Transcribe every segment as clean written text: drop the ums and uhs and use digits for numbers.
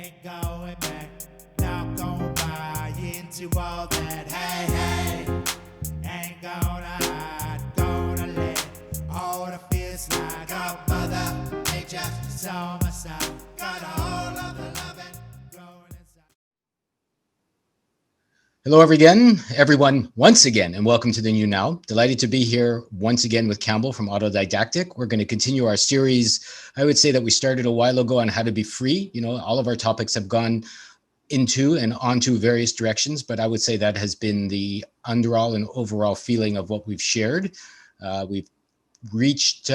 ain't going back. Not gonna buy into all that. Hey, hey, ain't gonna hide. Gonna let all the fears slide. Got Mother Nature is on my side. Got all of the loving growing inside. Hello everyone, once again, and welcome to the New Now. Delighted to be here once again with Cambell from Auto Didactic. We're going to continue our series. I would say that we started a while ago on how to be free. You know, all of our topics have gone into and onto various directions, but I would say that has been the underall and overall feeling of what we've shared. We've reached to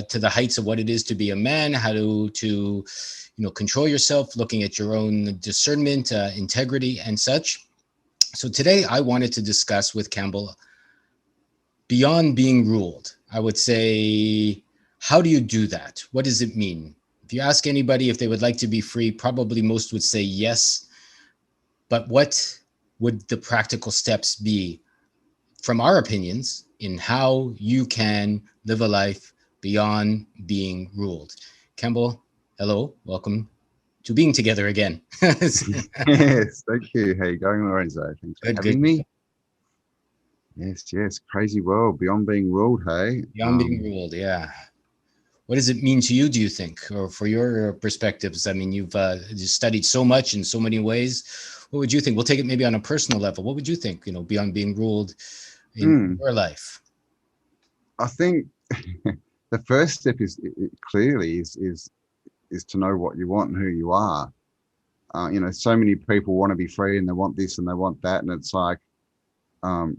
the heights of what it is to be a man, how to control yourself, looking at your own discernment, integrity, and such. So today I wanted to discuss with Cambell beyond being ruled. I would say, how do you do that? What does it mean? If you ask anybody if they would like to be free, probably most would say yes. But what would the practical steps be from our opinions in how you can live a life beyond being ruled? Cambell, hello, welcome to being together again. Yes, thank you. How you going, Lorenzo? Thanks for Good, having good. me. Yes, crazy world beyond being ruled. Hey, Beyond being ruled, yeah. What does it mean to you, do you think, or for your perspectives? I mean, you've studied so much in so many ways. What would you think? We'll take it maybe on a personal level. What would you think, beyond being ruled in your life? I think the first step is clearly is to know what you want and who you are. So many people want to be free and they want this and they want that, and it's like, um,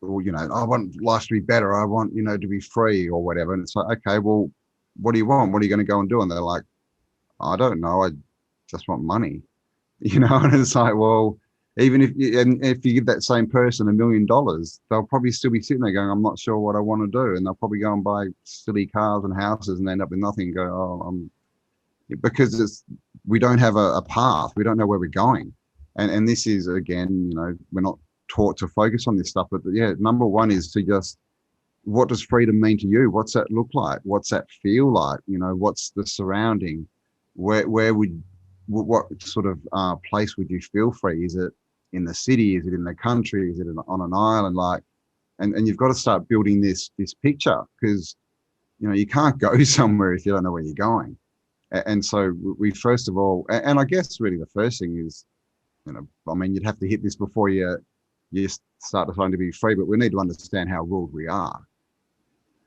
well, I want life to be better. I want, to be free or whatever. And it's like, okay, well, what do you want? What are you going to go and do? And they're like, I don't know. I just want money, and it's like, well, even if you give that same person $1 million, they'll probably still be sitting there going, I'm not sure what I want to do. And they'll probably go and buy silly cars and houses and end up with nothing and go, because we don't have a path. We don't know where we're going. And this is, again, we're not taught to focus on this stuff, but yeah, number one is to just, what does freedom mean to you? What's that look like? What's that feel like? What's the surrounding? What sort of place would you feel free? Is it in the city? Is it in the country? Is it on an island? And you've got to start building this picture, because you can't go somewhere if you don't know where you're going. And so we first of all, and I guess really the first thing is, you'd have to hit this before you start deciding to be free, but we need to understand how ruled we are.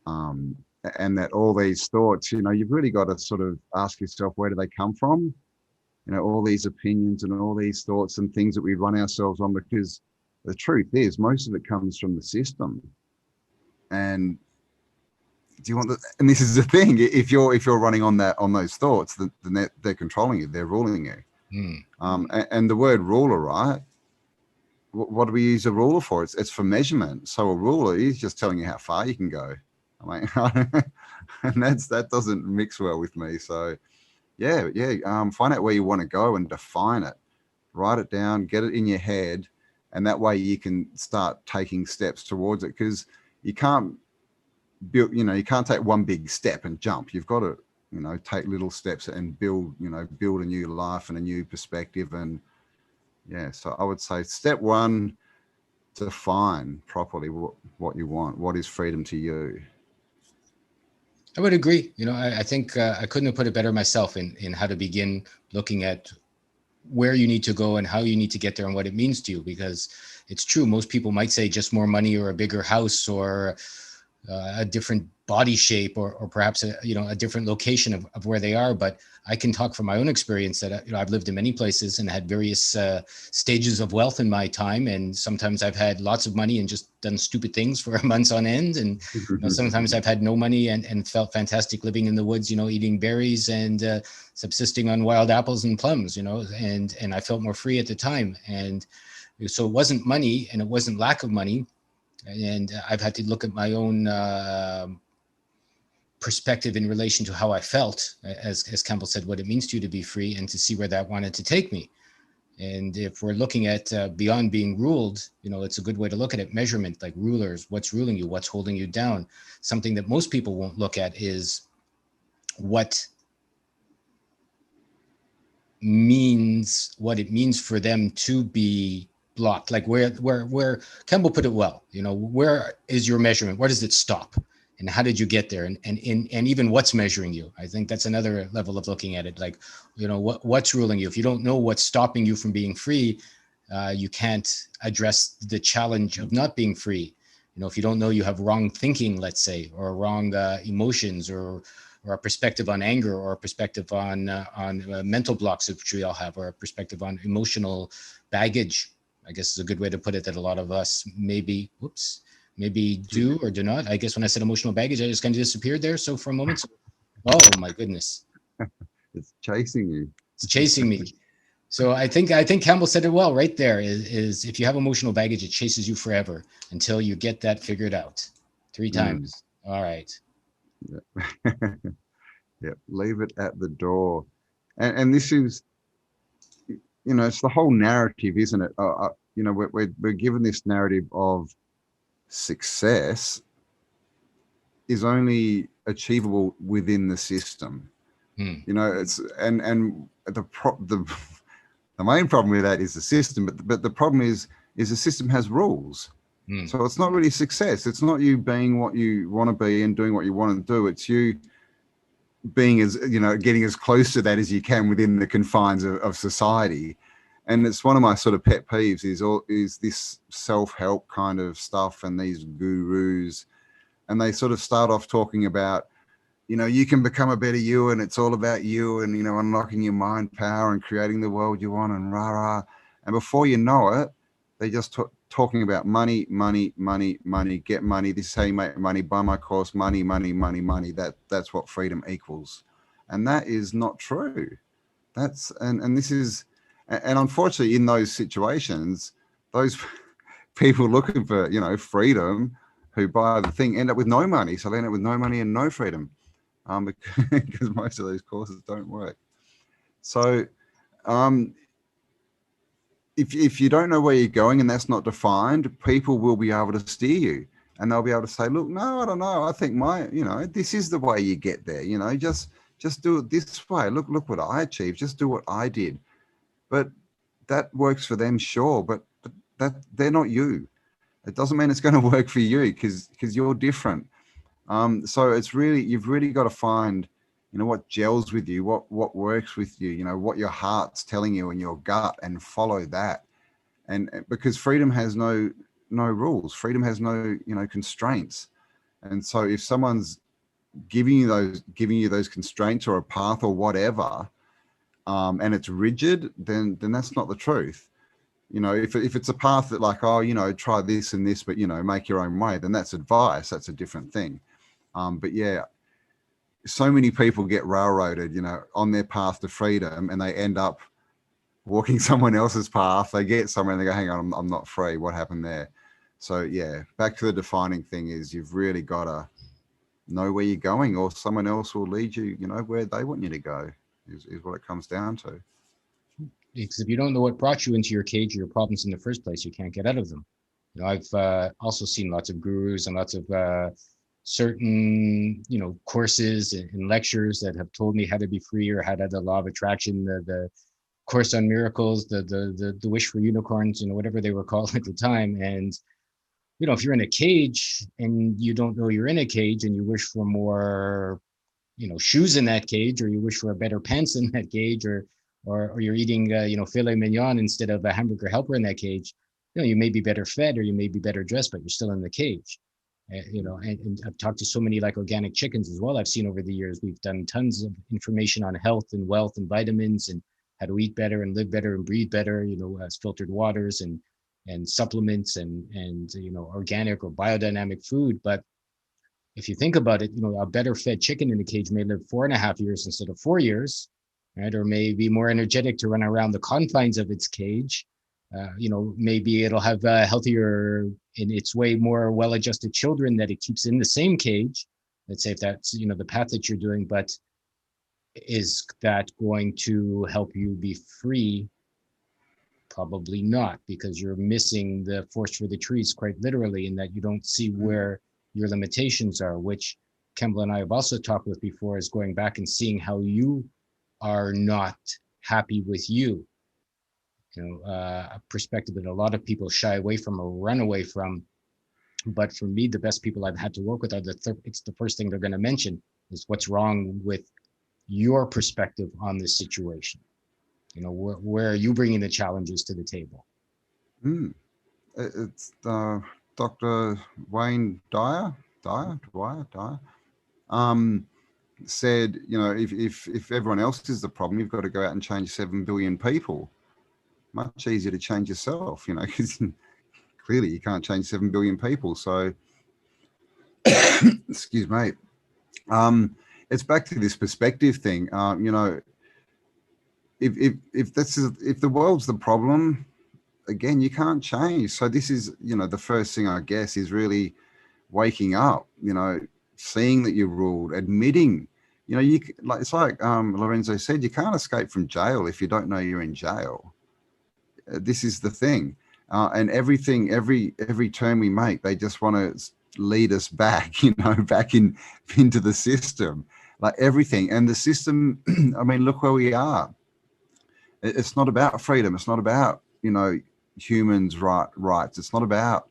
And that all these thoughts, you've really got to sort of ask yourself, where do they come from? All these opinions and all these thoughts and things that we run ourselves on, because the truth is most of it comes from the system. And do you want the, and this is the thing, if you're running on those thoughts, then they're controlling you, they're ruling you. And the word ruler, right? What do we use a ruler for? It's for measurement. So a ruler is just telling you how far you can go. And that doesn't mix well with me. So yeah. Find out where you want to go and define it. Write it down, get it in your head, and that way you can start taking steps towards it. Because you can't build, you can't take one big step and jump. You've got to, take little steps and build a new life and a new perspective. And yeah, so I would say step one, define properly what you want. What is freedom to you? I would agree. I think I couldn't have put it better myself in how to begin looking at where you need to go and how you need to get there and what it means to you, because it's true. Most people might say just more money or a bigger house or a different body shape or perhaps a different location of where they are. But I can talk from my own experience that I've lived in many places and had various stages of wealth in my time. And sometimes I've had lots of money and just done stupid things for months on end. And sometimes I've had no money and felt fantastic living in the woods, eating berries and subsisting on wild apples and plums, and I felt more free at the time. And so it wasn't money and it wasn't lack of money. And I've had to look at my own perspective in relation to how I felt, as Cambell said, what it means to you to be free, and to see where that wanted to take me. And if we're looking at beyond being ruled, it's a good way to look at it. Measurement, like rulers, what's ruling you, what's holding you down. Something that most people won't look at is what means what it means for them to be blocked. Like where Cambell put it well, where is your measurement? Where does it stop? And how did you get there? And even what's measuring you? I think that's another level of looking at it. Like, what's ruling you? If you don't know what's stopping you from being free, you can't address the challenge of not being free. If you don't know you have wrong thinking, let's say, or wrong emotions, or a perspective on anger, or a perspective on mental blocks, which we all have, or a perspective on emotional baggage, I guess is a good way to put it, that a lot of us maybe do or do not. I guess when I said emotional baggage, I just kind of disappeared there. So for a moment, oh my goodness. It's chasing you. It's chasing me. So I think Cambell said it well right there, is if you have emotional baggage, it chases you forever until you get that figured out. 3 times. All right. Yeah. Yeah. Leave it at the door. And this is, it's the whole narrative, isn't it? We're given this narrative of success is only achievable within the system. It's and the main problem with that is the system, but the problem is the system has rules. So it's not really success. It's not you being what you want to be and doing what you want to do. It's you being getting as close to that as you can within the confines of society. And it's one of my sort of pet peeves is this self-help kind of stuff and these gurus, and they sort of start off talking about, you can become a better you, and it's all about you, and unlocking your mind power and creating the world you want, and rah. And before you know it, they just talking about money, get money. This is how you make money. Buy my course. Money. That's what freedom equals, and that is not true. And this is, and unfortunately, in those situations, those people looking for freedom, who buy the thing, end up with no money. So they end up with no money and no freedom, because most of these courses don't work. So if you don't know where you're going and that's not defined, people will be able to steer you, and they'll be able to say, look, no, I don't know. I think this is the way you get there. Just do it this way. Look what I achieved. Just do what I did. But that works for them, sure. But that they're not you. It doesn't mean it's going to work for you because you're different. So it's you've really got to find, what gels with you, what works with you, what your heart's telling you in your gut, and follow that. And because freedom has no rules, freedom has no, constraints. And so if someone's giving you those constraints or a path or whatever, and it's rigid, then that's not the truth. If it's a path that like, try this and this, but, make your own way, then that's advice. That's a different thing. But yeah, so many people get railroaded, on their path to freedom, and they end up walking someone else's path. They get somewhere and they go, hang on, I'm not free. What happened there? So yeah, back to the defining thing is you've really got to know where you're going, or someone else will lead you, where they want you to go is what it comes down to. Because if you don't know what brought you into your cage or your problems in the first place, you can't get out of them. I've also seen lots of gurus and lots of certain, courses and lectures that have told me how to be free, or how to the law of attraction, the course on miracles, the wish for unicorns, whatever they were called at the time. And if you're in a cage and you don't know you're in a cage, and you wish for more, shoes in that cage, or you wish for a better pants in that cage, or you're eating, filet mignon instead of a hamburger helper in that cage, you may be better fed, or you may be better dressed, but you're still in the cage. And I've talked to so many like organic chickens as well. I've seen over the years, we've done tons of information on health and wealth and vitamins and how to eat better and live better and breathe better, as filtered waters and supplements and organic or biodynamic food. But if you think about it, a better fed chicken in a cage may live 4.5 years instead of 4 years, right? Or may be more energetic to run around the confines of its cage. Maybe it'll have healthier, in its way, more well-adjusted children that it keeps in the same cage. Let's say if that's, the path that you're doing, but is that going to help you be free? Probably not, because you're missing the forest for the trees, quite literally, in that you don't see where your limitations are, which Cambell and I have also talked with before, is going back and seeing how you are not happy with you. A perspective that a lot of people shy away from or run away from. But for me, the best people I've had to work with are it's the first thing they're going to mention is what's wrong with your perspective on this situation. Where are you bringing the challenges to the table? Mm. It's Dr. Wayne Dyer, said, if everyone else is the problem, you've got to go out and change 7 billion people. Much easier to change yourself, because clearly you can't change 7 billion people. So, excuse me. It's back to this perspective thing. If the world's the problem, again, you can't change. So this is, the first thing, I guess, is really waking up, seeing that you're ruled, admitting, it's like Lorenzo said, you can't escape from jail if you don't know you're in jail. This is the thing. And every turn we make, they just want to lead us back, back into the system, like everything. And the system, I mean, look where we are. It's not about freedom. It's not about, humans' rights. It's not about,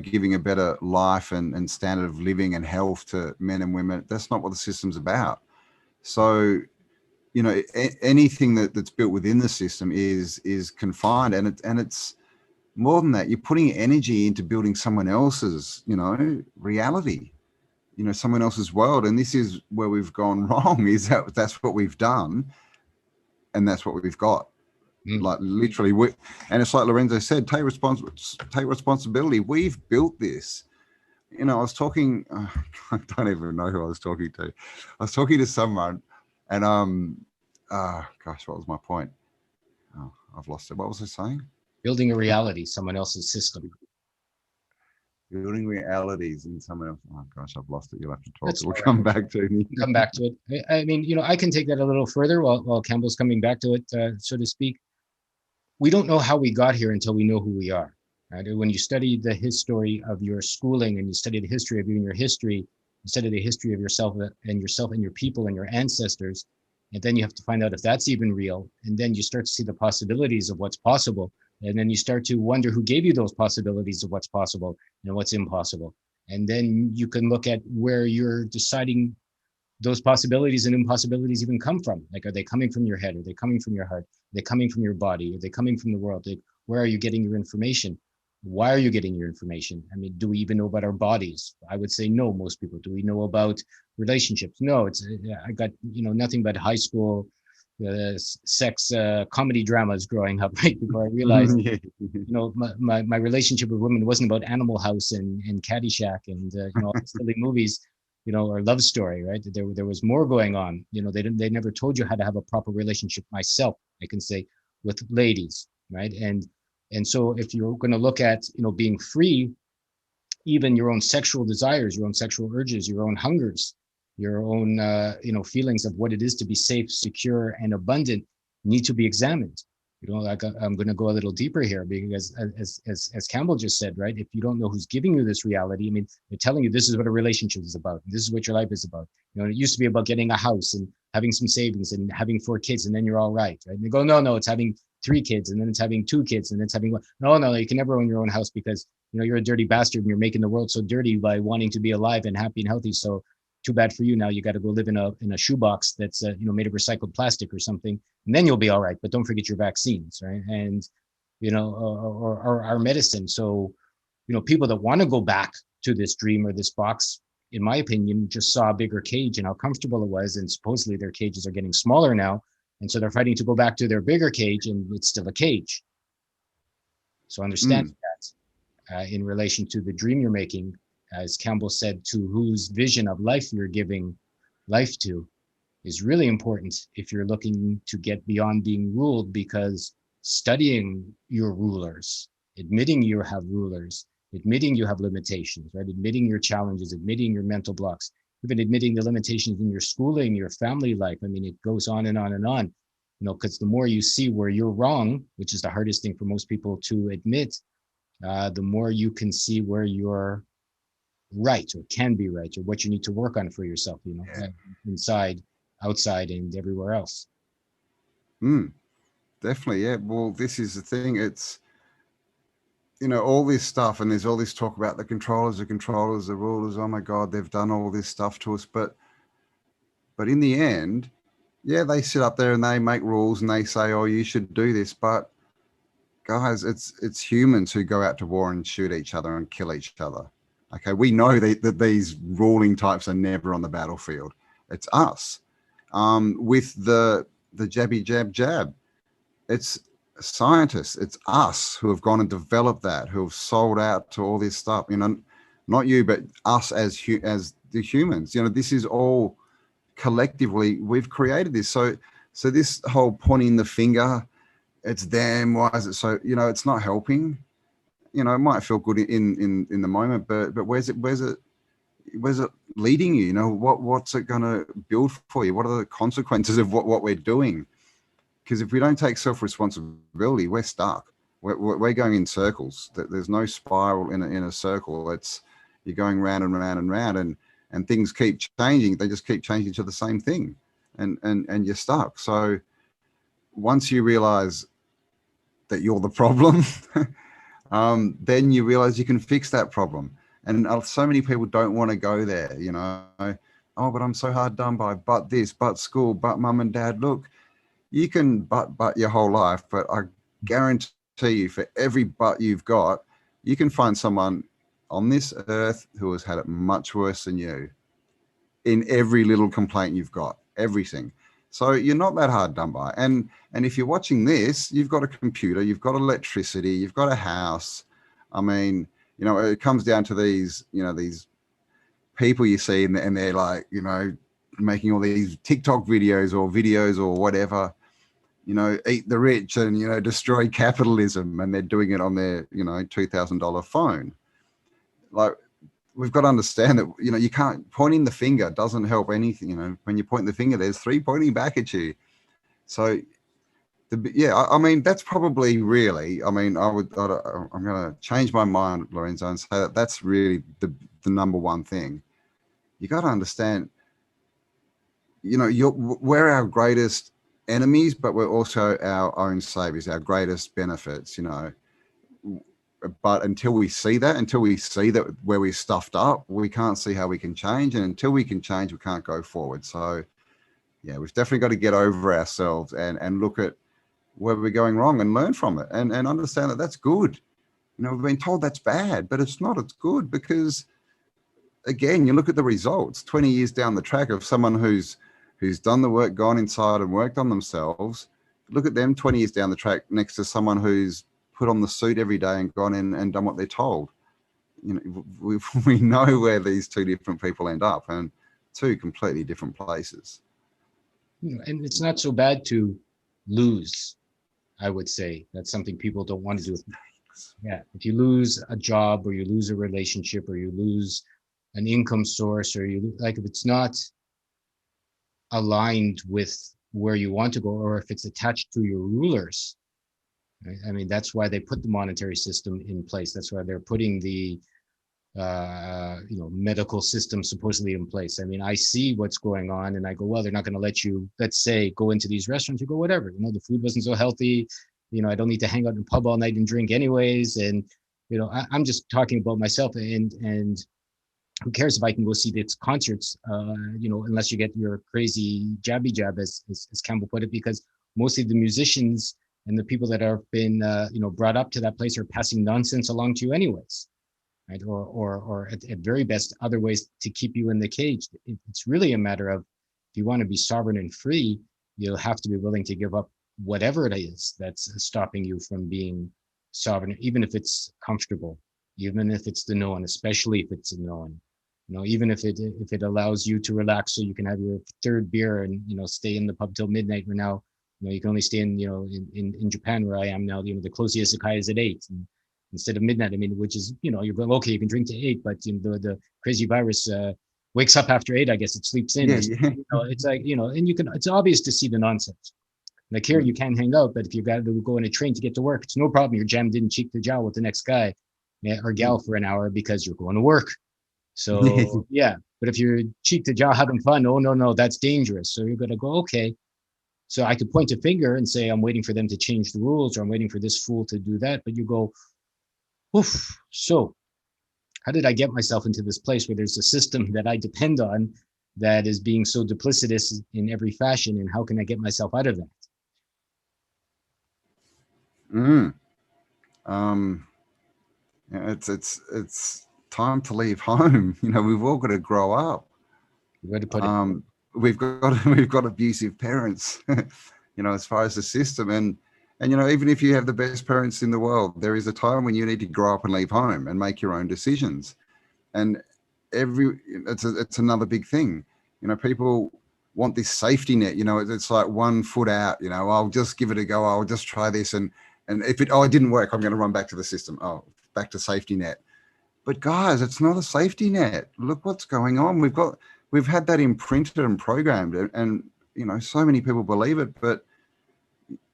giving a better life and standard of living and health to men and women. That's not what the system's about. So, anything that's built within the system is confined, and it's more than that. You're putting energy into building someone else's, reality, someone else's world. And this is where we've gone wrong, is that's what we've done. And that's what we've got. Like literally, and it's like Lorenzo said, take responsibility. We've built this. I was talking, I don't even know who I was talking to. I was talking to someone, and gosh, what was my point? Oh, I've lost it. What was I saying? Building a reality, someone else's system. Building realities in someone else. Oh gosh, I've lost it. You'll have to talk. That's We'll all come right. back to me. Come back to it. I mean, I can take that a little further while Campbell's coming back to it, so to speak. We don't know how we got here until we know who we are. Right? When you study the history of your schooling and you study the history of you and your history, you study the history of yourself and your people and your ancestors, and then you have to find out if that's even real. And then you start to see the possibilities of what's possible. And then you start to wonder who gave you those possibilities of what's possible and what's impossible. And then you can look at where you're deciding those possibilities and impossibilities even come from. Like, are they coming from your head? Are they coming from your heart? Are they coming from your body? Are they coming from the world? Like, where are you getting your information? Why are you getting your information? I mean, do we even know about our bodies? I would say no, most people. Do we know about relationships? No, I got, nothing but high school sex comedy dramas growing up, right? Before I realized, my relationship with women wasn't about Animal House and Caddyshack and, all the silly movies, or love story, right? There was more going on. They never told you how to have a proper relationship. Myself, I can say, with ladies, right? And so if you're going to look at, being free, even your own sexual desires, your own sexual urges, your own hungers, your own, feelings of what it is to be safe, secure, and abundant need to be examined. Like I'm going to go a little deeper here, because as Campbell just said, right? If you don't know who's giving you this reality, I mean, they're telling you this is what a relationship is about. This is what your life is about. It used to be about getting a house and having some savings and having 4 kids, and then you're all right? And they go, no, it's having 3 kids, and then it's having 2 kids, and it's having one. No, you can never own your own house, because you're a dirty bastard and you're making the world so dirty by wanting to be alive and happy and healthy. So too bad for you. Now you got to go live in a shoebox that's made of recycled plastic or something, and then you'll be all right. But don't forget your vaccines, right? And or our medicine. So people that want to go back to this dream or this box, in my opinion, just saw a bigger cage and how comfortable it was, and supposedly their cages are getting smaller now, and so they're fighting to go back to their bigger cage, and it's still a cage. So understand that in relation to the dream you're making, as Campbell said, to whose vision of life you're giving life to, is really important if you're looking to get beyond being ruled, because studying your rulers, admitting you have rulers, admitting you have limitations, right? Admitting your challenges, admitting your mental blocks, even admitting the limitations in your schooling, your family life. I mean, it goes on and on and on, because the more you see where you're wrong, which is the hardest thing for most people to admit, the more you can see where you're right, or can be right, or what you need to work on for yourself, inside, outside, and everywhere else. Mm, definitely, yeah. Well, this is the thing. It's, all this stuff, and there's all this talk about the rulers. Oh my God, they've done all this stuff to us. But in the end, yeah, they sit up there and they make rules and they say, oh, you should do this. But guys, it's humans who go out to war and shoot each other and kill each other. Okay, we know that these ruling types are never on the battlefield. It's us. With the jabby jab jab, it's scientists, it's us who have gone and developed that, who have sold out to all this stuff. Not you, but us as the humans. This is all collectively we've created this. So this whole pointing the finger, it's them. Why is it so? It's not helping. It might feel good in the moment, but where's it leading you? What's it going to build for you? What are the consequences of what we're doing? Because if we don't take self-responsibility, we're stuck. We're going in circles. There's no spiral in a circle. You're going round and round and round, and things keep changing. They just keep changing to the same thing, and you're stuck. So once you realize that you're the problem, then you realize you can fix that problem. And so many people don't want to go there, oh, but I'm so hard done by, but this, but school, but mum and dad. Look, you can but your whole life, but I guarantee you, for every but you've got, you can find someone on this earth who has had it much worse than you in every little complaint you've got, everything. So you're not that hard done by. And if you're watching this, you've got a computer, you've got electricity, you've got a house. I mean, it comes down to these people you see, and they're like, making all these TikTok videos or whatever, eat the rich and, destroy capitalism. And they're doing it on their, $2,000 phone. Like, we've got to understand that, you can't, pointing the finger doesn't help anything. When you point the finger, there's three pointing back at you. So I mean, that's probably really, I mean, I'm going to change my mind, Lorenzo, and say that's really the number one thing. You got to understand, we're our greatest enemies, but we're also our own saviors, our greatest benefits, But until we see that where we're stuffed up, we can't see how we can change. And until we can change, we can't go forward. So, yeah, we've definitely got to get over ourselves and look at where we're going wrong and learn from it and understand that that's good. We've been told that's bad, but it's not. It's good because, again, you look at the results 20 years down the track of someone who's done the work, gone inside and worked on themselves. Look at them 20 years down the track next to someone who's put on the suit every day and gone in and done what they're told. We know where these two different people end up, and two completely different places. And it's not so bad to lose, I would say. That's something people don't want to do. Yeah, if you lose a job or you lose a relationship or you lose an income source, or if it's not aligned with where you want to go, or if it's attached to your rulers, right? I mean, that's why they put the monetary system in place. That's why they're putting the medical system supposedly in place. I mean, I see what's going on and I go, well, they're not going to let you, let's say, go into these restaurants. You go, whatever, the food wasn't so healthy. I don't need to hang out in the pub all night and drink anyways. And, I'm just talking about myself, and who cares if I can go see these concerts, unless you get your crazy jabby jab, as Campbell put it, because mostly the musicians and the people that have been, brought up to that place are passing nonsense along to you anyways. Right? Or at very best, other ways to keep you in the cage. It's really a matter of, if you want to be sovereign and free, you'll have to be willing to give up whatever it is that's stopping you from being sovereign, even if it's comfortable, even if it's the known, especially if it's the known. Even if it allows you to relax so you can have your third beer and stay in the pub till midnight. Where now you can only stay in Japan, where I am now, the closest izakaya is at 8. And instead of midnight, I mean, which is, you're going, okay, you can drink to 8, but the crazy virus wakes up after 8, I guess it sleeps in. Yeah. It's like, and it's obvious to see the nonsense. Like here, you can't hang out, but if you've got to go in a train to get to work, it's no problem. You're jammed in cheek to jowl with the next guy or gal for an hour because you're going to work. So, yeah, but if you're cheek to jowl having fun, oh, no, that's dangerous. So you're going to go, okay, So I could point a finger and say, I'm waiting for them to change the rules, or I'm waiting for this fool to do that. But you go, oof, so how did I get myself into this place where there's a system that I depend on that is being so duplicitous in every fashion, and how can I get myself out of that? Mm. Um, yeah, it's time to leave home. We've all got to grow up. Where to put it? We've got we've got abusive parents, as far as the system, and even if you have the best parents in the world, there is a time when you need to grow up and leave home and make your own decisions. And it's another big thing. People want this safety net. It's like 1 foot out. I'll just give it a go. I'll just try this, and if it didn't work, I'm going to run back to the system. Back to safety net. But guys, it's not a safety net. Look what's going on. We've had that imprinted and programmed, and so many people believe it. But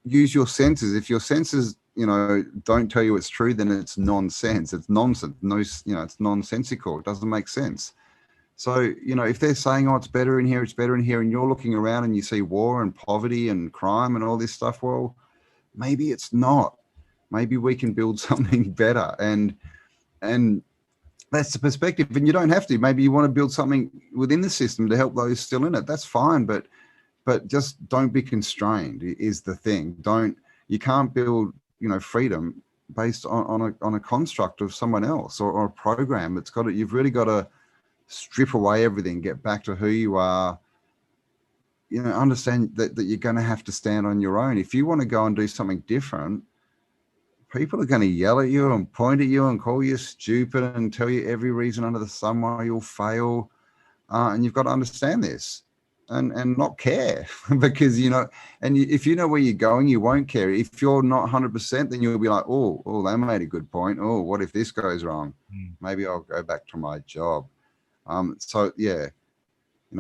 use your senses. If your senses don't tell you it's true, then it's nonsense. It's nonsense. No, it's nonsensical. It doesn't make sense. So if they're saying, it's better in here, it's better in here, and you're looking around and you see war and poverty and crime and all this stuff, well, maybe it's not. Maybe we can build something better, and that's the perspective. And you don't have to. Maybe you want to build something within the system to help those still in it. That's fine, but just don't be constrained is the thing. You can't build freedom based on a construct of someone else or a program. You've really got to strip away everything, get back to who you are, understand that you're going to have to stand on your own. If you want to go and do something different, people are going to yell at you and point at you and call you stupid and tell you every reason under the sun why you'll fail. And you've got to understand this and not care because, if you know where you're going, you won't care. If you're not 100%, then you'll be like, oh, they made a good point. Oh, what if this goes wrong? Maybe I'll go back to my job. So yeah,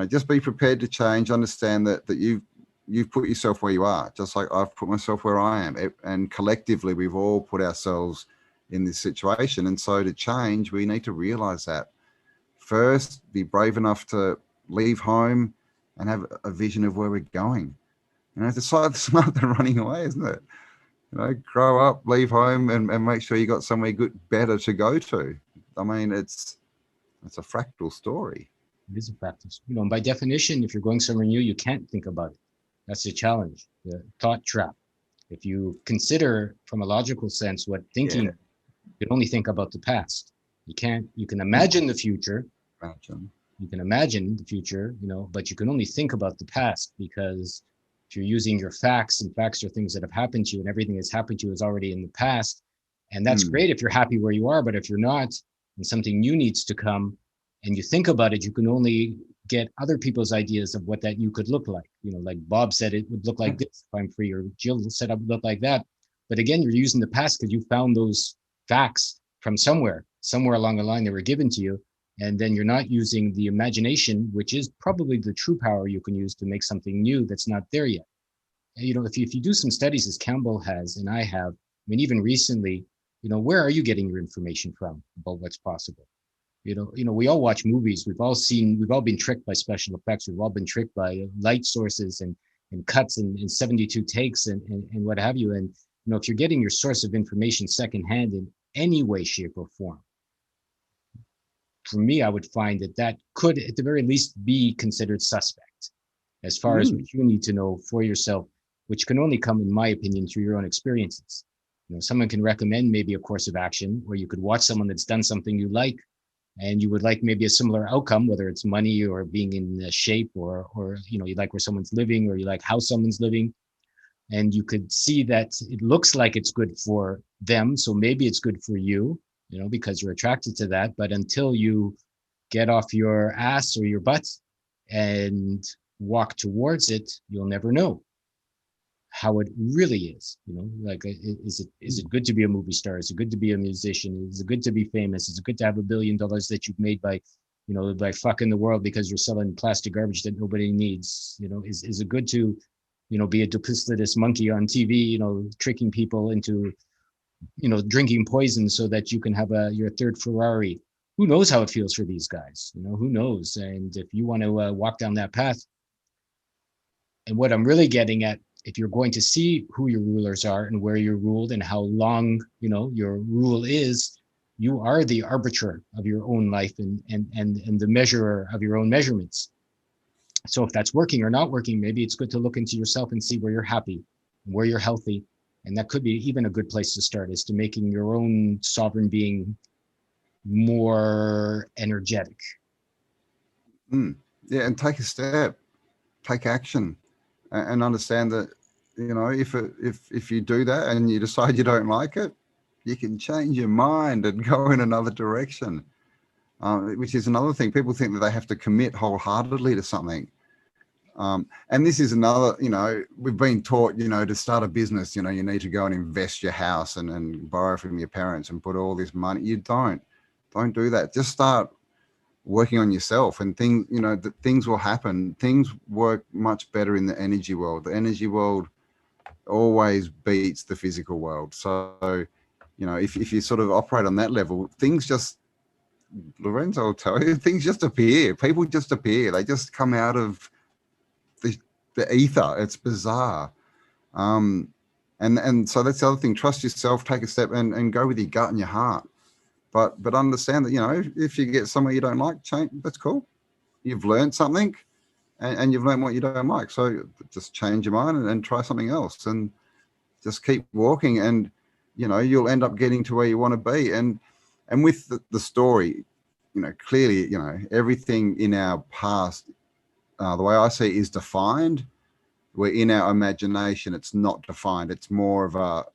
just be prepared to change. Understand that you've put yourself where you are, just like I've put myself where I am. And collectively, we've all put ourselves in this situation. And so to change, we need to realize that. First, be brave enough to leave home and have a vision of where we're going. It's smart than running away, isn't it? Grow up, leave home, and make sure you got somewhere better to go to. I mean, it's a fractal story. It is a practice. By definition, if you're going somewhere new, you can't think about it. That's the challenge, the thought trap. If you consider from a logical sense what thinking, you can only think about the past. You can imagine the future. You can imagine the future, but you can only think about the past, because if you're using your facts, and facts are things that have happened to you, and everything that's happened to you is already in the past. And that's great if you're happy where you are, but if you're not, and something new needs to come, and you think about it, you can only get other people's ideas of what that new could look like. Like Bob said, it would look like this if I'm free, or Jill said it would look like that. But again, you're using the past because you found those facts from somewhere along the line that were given to you. And then you're not using the imagination, which is probably the true power you can use to make something new that's not there yet. And, if you do some studies, as Cambell has and I have, even recently, where are you getting your information from about what's possible? We all watch movies. We've all been tricked by special effects. We've all been tricked by light sources and cuts and 72 takes and what have you. And, if you're getting your source of information secondhand in any way, shape, or form, for me, I would find that could, at the very least, be considered suspect as far as what you need to know for yourself, which can only come, in my opinion, through your own experiences. Someone can recommend maybe a course of action, or you could watch someone that's done something you like, and you would like maybe a similar outcome, whether it's money or being in shape, or you like where someone's living, or you like how someone's living. And you could see that it looks like it's good for them. So maybe it's good for you, because you're attracted to that. But until you get off your ass or your butt and walk towards it, you'll never know how it really is. Is it good to be a movie star? Is it good to be a musician? Is it good to be famous? Is it good to have $1 billion that you've made by fucking the world because you're selling plastic garbage that nobody needs? Is it good to be a duplicitous monkey on TV, tricking people into drinking poison so that you can have your third Ferrari? Who knows how it feels for these guys? Who knows? And if you want to walk down that path, And what I'm really getting at, if you're going to see who your rulers are and where you're ruled and how long, your rule is, you are the arbiter of your own life and the measurer of your own measurements. So if that's working or not working, maybe it's good to look into yourself and see where you're happy, where you're healthy. And that could be even a good place to start, is to making your own sovereign being more energetic. Yeah, and take a step, take action, and understand that, if you do that and you decide you don't like it, you can change your mind and go in another direction. Which is another thing. People think that they have to commit wholeheartedly to something. And this is another, we've been taught, to start a business, you need to go and invest your house and borrow from your parents and put all this money. You don't do that. Just start working on yourself, and things, things will happen. Things work much better in the energy world. The energy world always beats the physical world. So, if you sort of operate on that level, things just, Lorenzo will tell you, things just appear. People just appear. They just come out of the ether. It's bizarre. And so that's the other thing. Trust yourself, take a step, and go with your gut and your heart. But understand that, if you get somewhere you don't like, change. That's cool. You've learned something, and you've learned what you don't like. So just change your mind and try something else, and just keep walking, and you'll end up getting to where you want to be. And with the story, clearly, everything in our past, the way I see it, is defined. We're in our imagination. It's not defined. It's more of a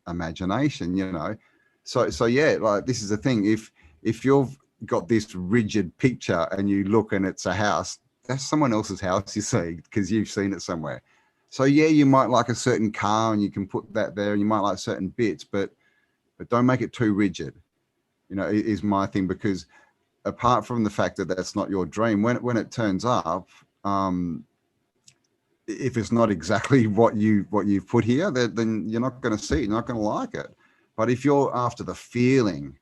imagination, So yeah, like, this is the thing. If you've got this rigid picture and you look and it's a house, that's someone else's house, you see, because you've seen it somewhere. So yeah, you might like a certain car and you can put that there, and you might like certain bits, but don't make it too rigid, is my thing. Because apart from the fact that that's not your dream, when it turns up, if it's not exactly what you've put here, then you're not going to see it, you're not going to like it. But if you're after the feeling,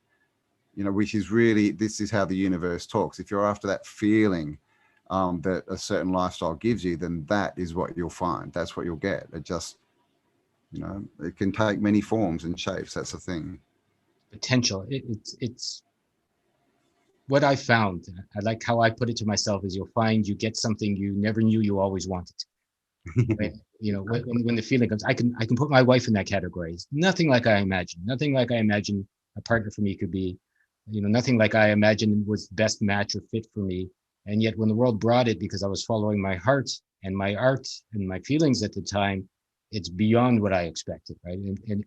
which is really, this is how the universe talks. If you're after that feeling that a certain lifestyle gives you, then that is what you'll find. That's what you'll get. It just, it can take many forms and shapes. That's the thing. Potential. It's what I found. I like how I put it to myself, is you'll find you get something you never knew you always wanted. When the feeling comes, I can put my wife in that category. It's nothing like I imagined. Nothing like I imagined a partner for me could be. Nothing like I imagined was best match or fit for me. And yet, when the world brought it, because I was following my heart and my art and my feelings at the time, it's beyond what I expected, right?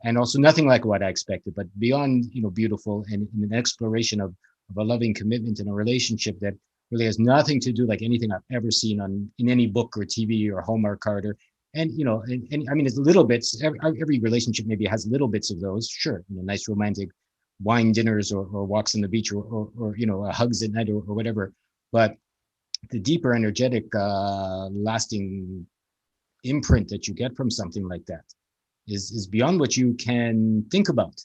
And also nothing like what I expected, but beyond, beautiful, and an exploration of a loving commitment in a relationship that really has nothing to do like anything I've ever seen in any book or TV or Hallmark card. And I mean, it's little bits. Every relationship maybe has little bits of those. Sure, nice romantic wine dinners or walks on the beach or hugs at night or whatever. But the deeper, energetic, lasting imprint that you get from something like that is beyond what you can think about.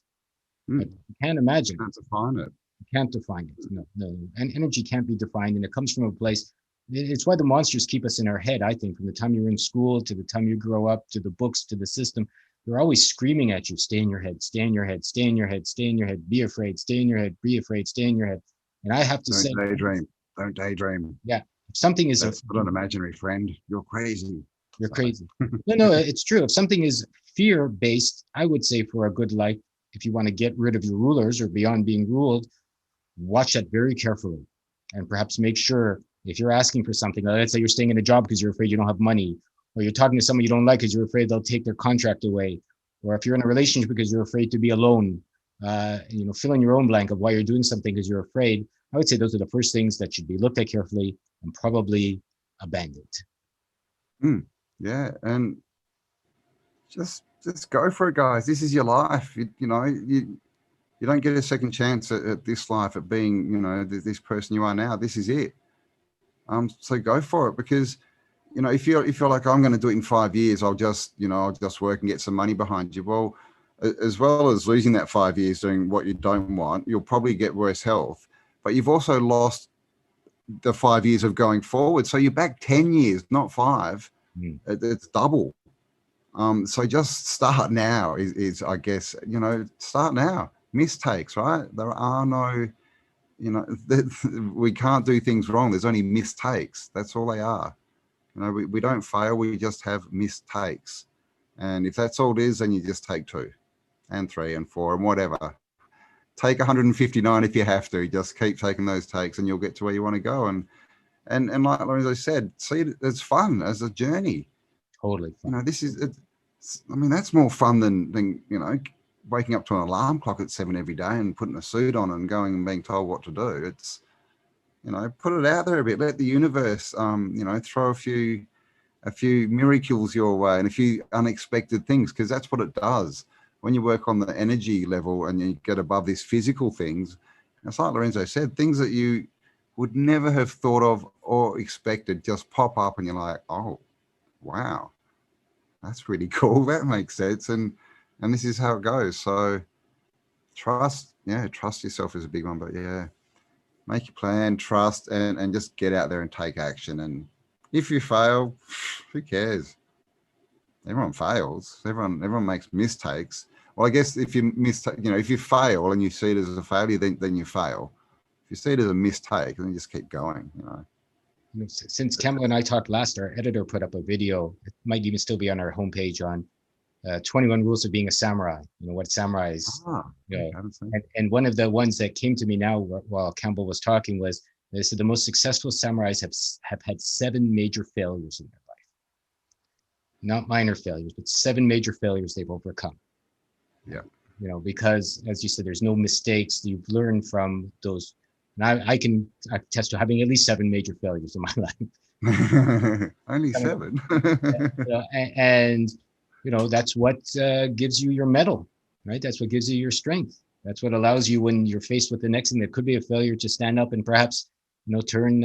Like, you can't imagine. You can't define it. You can't define it. No. And energy can't be defined, and it comes from a place. It's why the monsters keep us in our head, I think, from the time you're in school to the time you grow up, to the books, to the system. They're always screaming at you, stay in your head, stay in your head, stay in your head, stay in your head, be afraid, stay in your head, be afraid, stay in your head. And I have to say, don't daydream. Yeah. If something is That's not an imaginary friend. You're crazy. You're crazy. No, it's true. If something is fear-based, I would say for a good life, if you want to get rid of your rulers or beyond being ruled, watch that very carefully. And perhaps make sure, if you're asking for something, let's say you're staying in a job because you're afraid you don't have money, or you're talking to someone you don't like because you're afraid they'll take their contract away, or if you're in a relationship because you're afraid to be alone, fill in your own blank of why you're doing something because you're afraid. I would say those are the first things that should be looked at carefully and probably abandoned. Yeah, and just go for it, guys. This is your life. You don't get a second chance at this life, at being, this person you are now. This is it. So go for it, because, if you're like, I'm going to do it in 5 years, I'll just work and get some money behind you. Well as losing that 5 years doing what you don't want, you'll probably get worse health, but you've also lost the 5 years of going forward. So you're back 10 years, not 5. Mm. It's double. So just start now is I guess, start now. Mistakes, right? There are no, we can't do things wrong. There's only mistakes. That's all they are. We don't fail. We just have mistakes. And if that's all it is, then you just take 2 and 3 and 4 and whatever. Take 159 if you have to. Just keep taking those takes and you'll get to where you want to go. And like as I said, see it as fun, as a journey. Totally fun. That's more fun than waking up to an alarm clock at 7 every day and putting a suit on and going and being told what to do. It's, put it out there a bit. Let the universe, throw a few miracles your way and a few unexpected things, because that's what it does. When you work on the energy level and you get above these physical things, it's like Lorenzo said, things that you would never have thought of or expected just pop up and you're like, oh, wow, that's really cool. That makes sense. And this is how it goes. So trust yourself is a big one, but yeah, make your plan, trust, and just get out there and take action. And if you fail, who cares? Everyone fails. Everyone makes mistakes. Well, I guess if you if you fail and you see it as a failure, then you fail. If you see it as a mistake, then you just keep going. Since Cambell and I talked last, our editor put up a video. It might even still be on our homepage on 21 rules of being a samurai. What samurai is. And one of the ones that came to me now while Cambell was talking was, they said the most successful samurais have had 7 major failures in their life. Not minor failures, but 7 major failures they've overcome. Yeah. Because as you said, there's no mistakes. You've learned from those. And I can attest to having at least 7 major failures in my life. Only 7. And that's what gives you your medal, right? That's what gives you your strength. That's what allows you, when you're faced with the next thing that could be a failure, to stand up and perhaps, turn,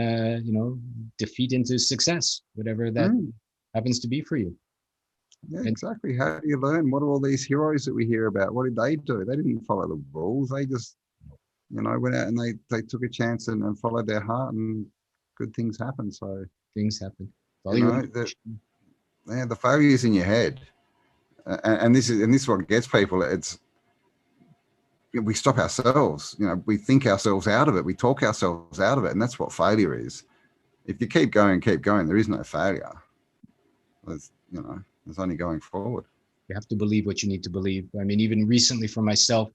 defeat into success, whatever that happens to be for you. Yeah, exactly. How do you learn? What are all these heroes that we hear about? What did they do? They didn't follow the rules. They just, went out and they took a chance and followed their heart, and good things happen. So things happen. The failure is in your head, and this is what gets people. It's, we stop ourselves. We think ourselves out of it. We talk ourselves out of it, and that's what failure is. If you keep going, there is no failure. There's only going forward. You have to believe what you need to believe. I mean, even recently for myself,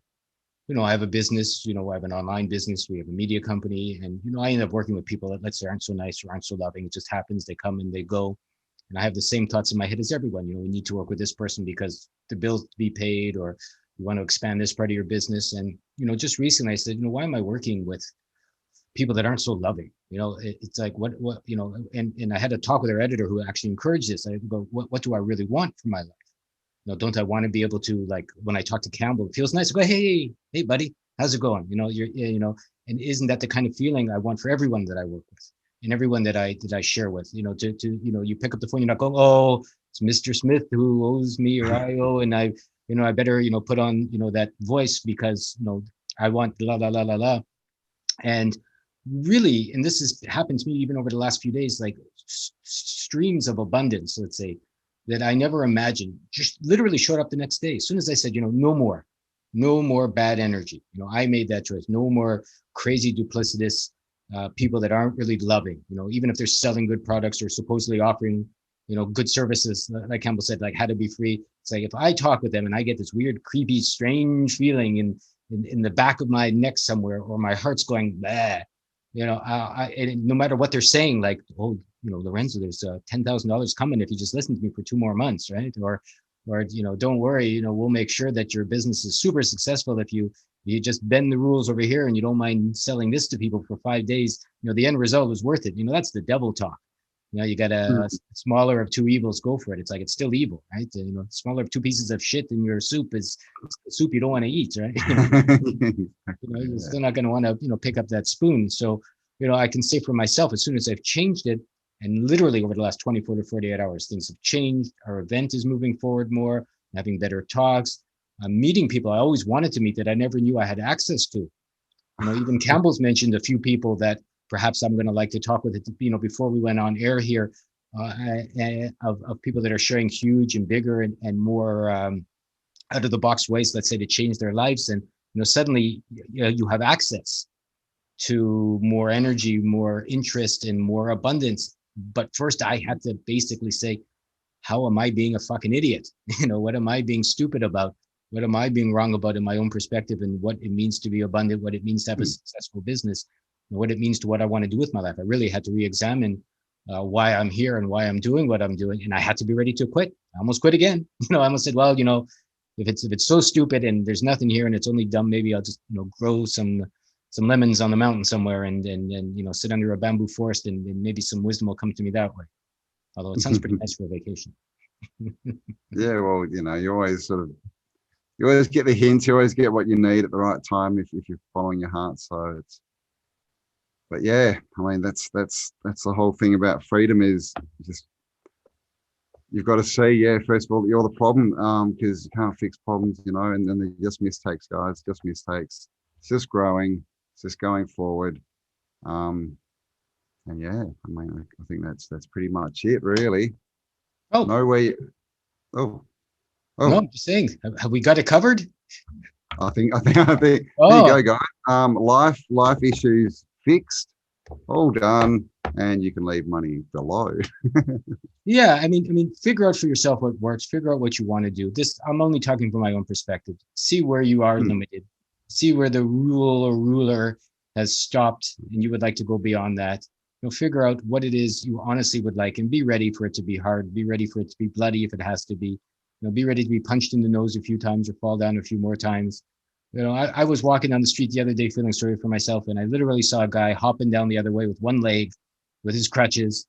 I have a business, I have an online business, we have a media company, and, I end up working with people that, let's say, aren't so nice or aren't so loving. It just happens. They come and they go. And I have the same thoughts in my head as everyone. We need to work with this person because the bills to be paid, or you want to expand this part of your business. And, just recently I said, why am I working with people that aren't so loving? It's like, what, and I had a talk with our editor who actually encouraged this. I go, what do I really want for my life? Don't I want to be able to, like, when I talk to Cambell, it feels nice to go, hey, buddy, how's it going? And isn't that the kind of feeling I want for everyone that I work with and everyone that I share with? You pick up the phone, you're not going, oh, it's Mr. Smith who owes me, or I owe, and I better, put on, that voice because, I want la la la la la. And really, and this has happened to me even over the last few days, like streams of abundance, let's say, that I never imagined, just literally showed up the next day. As soon as I said, no more bad energy. I made that choice. No more crazy, duplicitous people that aren't really loving, even if they're selling good products or supposedly offering, good services, like Cambell said, like how to be free. It's like, if I talk with them and I get this weird, creepy, strange feeling in the back of my neck somewhere, or my heart's going, bah, and no matter what they're saying, like, oh, Lorenzo, there's $10,000 coming if you just listen to me for 2 more months, right? Or don't worry, we'll make sure that your business is super successful if you just bend the rules over here and you don't mind selling this to people for 5 days. The end result was worth it. That's the devil talk. You got a smaller of 2 evils, go for it. It's like, it's still evil, right? Smaller of 2 pieces of shit in your soup is soup you don't want to eat, right? You're still not going to want to, pick up that spoon. So, I can say for myself, as soon as I've changed it, and literally over the last 24 to 48 hours, things have changed. Our event is moving forward more, I'm having better talks. I'm meeting people I always wanted to meet that I never knew I had access to. Even Cambell's mentioned a few people that perhaps I'm going to like to talk with, before we went on air here. of people that are sharing huge and bigger and more out of the box ways, let's say, to change their lives. And suddenly you have access to more energy, more interest, and more abundance. But first, I had to basically say, how am I being a fucking idiot? What am I being stupid about? What am I being wrong about in my own perspective, and what it means to be abundant, what it means to have a successful business, and what it means to what I want to do with my life. I really had to re-examine why I'm here and why I'm doing what I'm doing. And I had to be ready to quit. I almost quit again. I almost said, well, if it's so stupid and there's nothing here and it's only dumb, maybe I'll just, grow some lemons on the mountain somewhere and sit under a bamboo forest and maybe some wisdom will come to me that way. Although it sounds pretty nice for a vacation. Yeah, well, you always get the hints, you always get what you need at the right time if you're following your heart. So but yeah, I mean, that's the whole thing about freedom, is just, you've got to see, first of all, that you're the problem, because you can't fix problems, and then they're just mistakes, guys, just mistakes. It's just growing, it's just going forward. And yeah, I mean, I think that's pretty much it, really. Oh, no way. Oh, no, I'm just saying, have we got it covered? I think Oh. There you go, guys. Life issues fixed, all done, and you can leave money below. Yeah, I mean, figure out for yourself what works. Figure out what you want to do. I'm only talking from my own perspective. See where you are limited. See where the rule or ruler has stopped, and you would like to go beyond that. Figure out what it is you honestly would like, and be ready for it to be hard. Be ready for it to be bloody if it has to be. Be ready to be punched in the nose a few times or fall down a few more times. I was walking down the street the other day feeling sorry for myself, and I literally saw a guy hopping down the other way with one leg, with his crutches,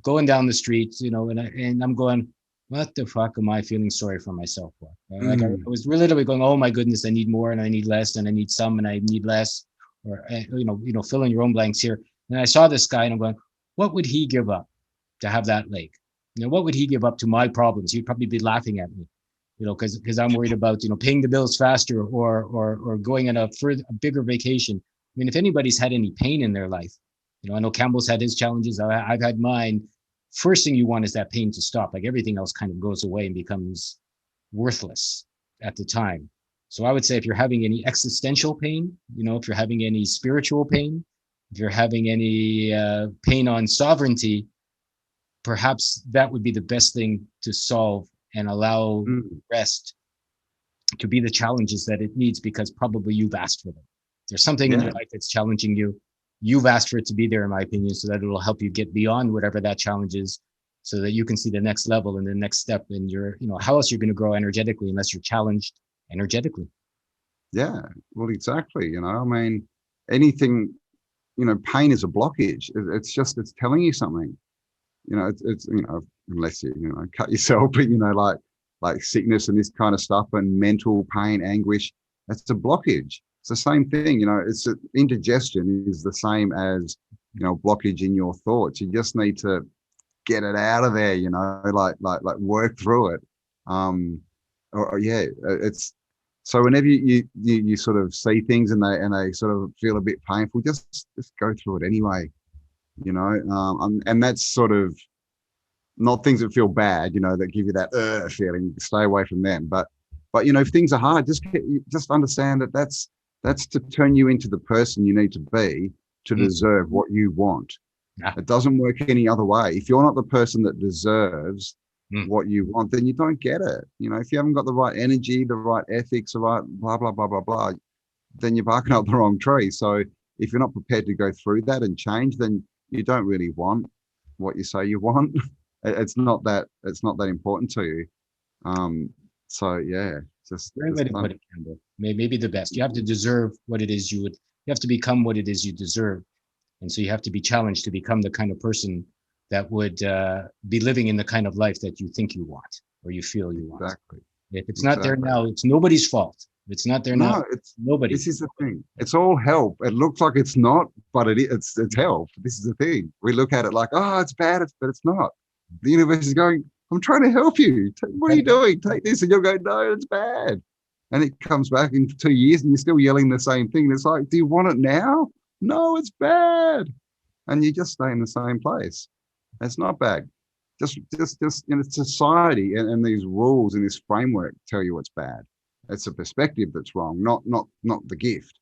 going down the street, and I'm going, what the fuck am I feeling sorry for myself for? Like I was literally going, oh my goodness, I need more and I need less and I need some and I need less, or fill in your own blanks here. And I saw this guy and I'm going, what would he give up to have that leg? What would he give up to my problems? He'd probably be laughing at me, because I'm worried about, paying the bills faster or going on a bigger vacation. I mean, if anybody's had any pain in their life, I know Cambell's had his challenges. I've had mine. First thing you want is that pain to stop. Like everything else kind of goes away and becomes worthless at the time. So I would say if you're having any existential pain, if you're having any spiritual pain, if you're having any pain on sovereignty, perhaps that would be the best thing to solve and allow the rest to be the challenges that it needs, because probably you've asked for them. There's something in your life that's challenging you. You've asked for it to be there, in my opinion, so that it'll help you get beyond whatever that challenge is, so that you can see the next level and the next step in your, how else you're going to grow energetically unless you're challenged energetically. Yeah, well, exactly. I mean, anything, pain is a blockage. It's telling you something. It's unless you cut yourself, but like sickness and this kind of stuff and mental pain, anguish, that's a blockage. It's the same thing. It's indigestion is the same as blockage in your thoughts. You just need to get it out of there. Like work through it. It's so whenever you sort of see things and they sort of feel a bit painful, just go through it anyway. And that's sort of not things that feel bad, that give you that feeling. Stay away from them. But if things are hard, just understand that that's to turn you into the person you need to be to deserve what you want. Yeah. It doesn't work any other way. If you're not the person that deserves what you want, then you don't get it. If you haven't got the right energy, the right ethics, the right blah, blah, blah, blah, blah, then you're barking up the wrong tree. So if you're not prepared to go through that and change, then you don't really want what you say you want. It's not that important to you. So yeah, Great way to put it, Cambell. Maybe the best. You have to deserve what it is you have to become what it is you deserve. And so you have to be challenged to become the kind of person that would be living in the kind of life that you think you want or you feel you want. Exactly. If it's not there now, it's nobody's fault. If it's not there now, it's nobody. This is the thing. It's all help. It looks like it's not, but it's help. This is the thing. We look at it like, oh, it's bad, but it's not. The universe is going, I'm trying to help you. What are you doing? Take this. And you'll go, no, it's bad. And it comes back in 2 years and you're still yelling the same thing. It's like, do you want it now? No, it's bad. And you just stay in the same place. It's not bad. Just in society and these rules and this framework tell you it's bad. It's a perspective that's wrong, not the gift.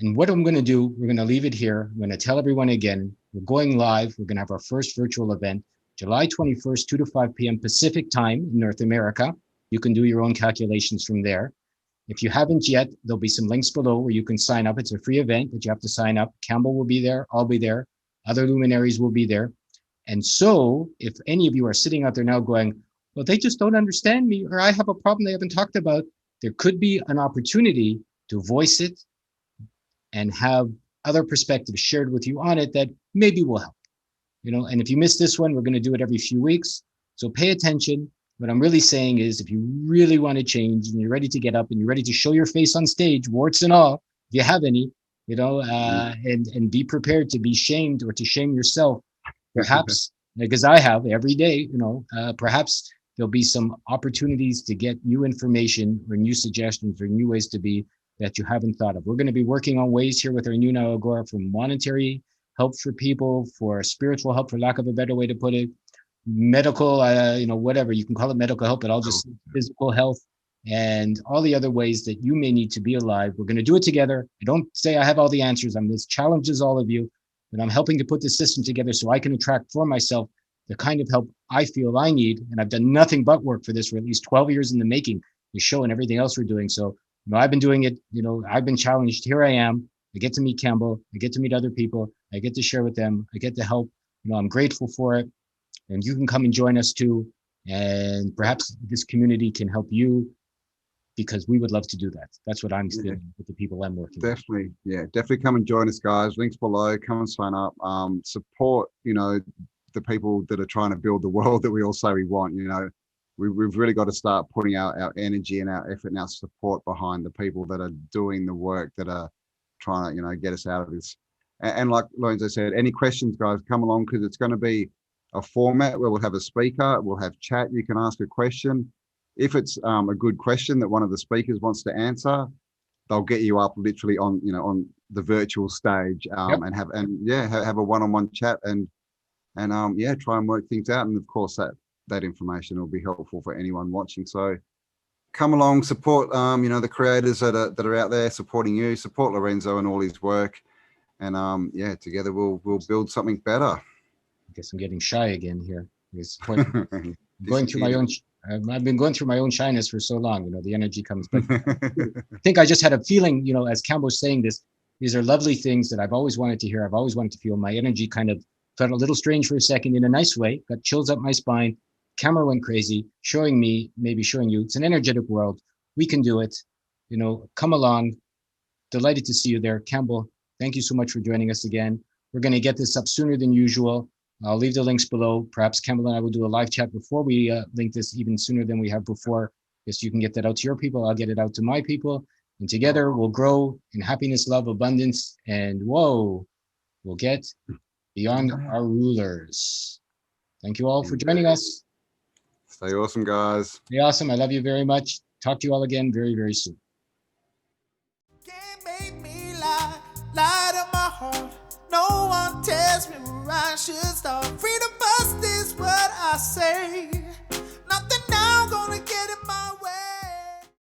And what I'm going to do, we're going to leave it here. I'm going to tell everyone again, we're going live. We're going to have our first virtual event, July 21st, 2 to 5 p.m. Pacific time in North America. You can do your own calculations from there. If you haven't yet, there'll be some links below where you can sign up. It's a free event, but you have to sign up. Cambell will be there. I'll be there. Other luminaries will be there. And so if any of you are sitting out there now going, well, they just don't understand me, or I have a problem they haven't talked about, there could be an opportunity to voice it and have other perspectives shared with you on it that maybe will help. And if you miss this one, we're going to do it every few weeks. So pay attention. What I'm really saying is, if you really want to change and you're ready to get up and you're ready to show your face on stage, warts and all, if you have any, and be prepared to be shamed or to shame yourself, perhaps, because I have every day, perhaps there'll be some opportunities to get new information or new suggestions or new ways to be that you haven't thought of. We're going to be working on ways here with our new Now Agora for monetary help for people, for spiritual help, for lack of a better way to put it, medical, whatever you can call it, medical help, but I'll just physical health and all the other ways that you may need to be alive. We're going to do it together. I don't say I have all the answers. I'm as challenged as all of you, but I'm helping to put the system together so I can attract for myself the kind of help I feel I need. And I've done nothing but work for this for at least 12 years in the making, the show and everything else we're doing. So, I've been doing it, I've been challenged. Here I am. I get to meet Cambell. I get to meet other people. I get to share with them. I get to help. I'm grateful for it. And you can come and join us too. And perhaps this community can help you, because we would love to do that. That's what I'm feeling with the people I'm working with. Definitely. Yeah, definitely come and join us, guys. Links below. Come and sign up. Support, the people that are trying to build the world that we all say we want. We've really got to start putting our energy and our effort and our support behind the people that are doing the work, that are trying to, get us out of this. And like Lorenzo said, any questions, guys, come along, because it's going to be a format where we'll have a speaker, we'll have chat. You can ask a question. If it's a good question that one of the speakers wants to answer, they'll get you up literally on, on the virtual stage, and have a one-on-one chat and try and work things out. And of course, that information will be helpful for anyone watching. So come along, support the creators that are out there supporting you, support Lorenzo and all his work, and together we'll build something better. I guess I'm getting shy again here. Going through my own I've been going through my own shyness for so long, the energy comes, but I think I just had a feeling, as Cambell was saying this, these are lovely things that I've always wanted to hear. I've always wanted to feel. My energy kind of felt a little strange for a second, in a nice way, got chills up my spine. Camera went crazy, showing me, maybe showing you, it's an energetic world. We can do it. Come along. Delighted to see you there. Cambell, thank you so much for joining us again. We're going to get this up sooner than usual. I'll leave the links below. Perhaps Cambell and I will do a live chat before we link this, even sooner than we have before. Yes, you can get that out to your people. I'll get it out to my people. And together we'll grow in happiness, love, abundance, and we'll get beyond our rulers. Thank you all for joining us. Stay awesome, guys. Stay awesome. I love you very much. Talk to you all again very, very soon. Can't make me lie to my heart. No one tells me where I should start. Freedom first is what I say.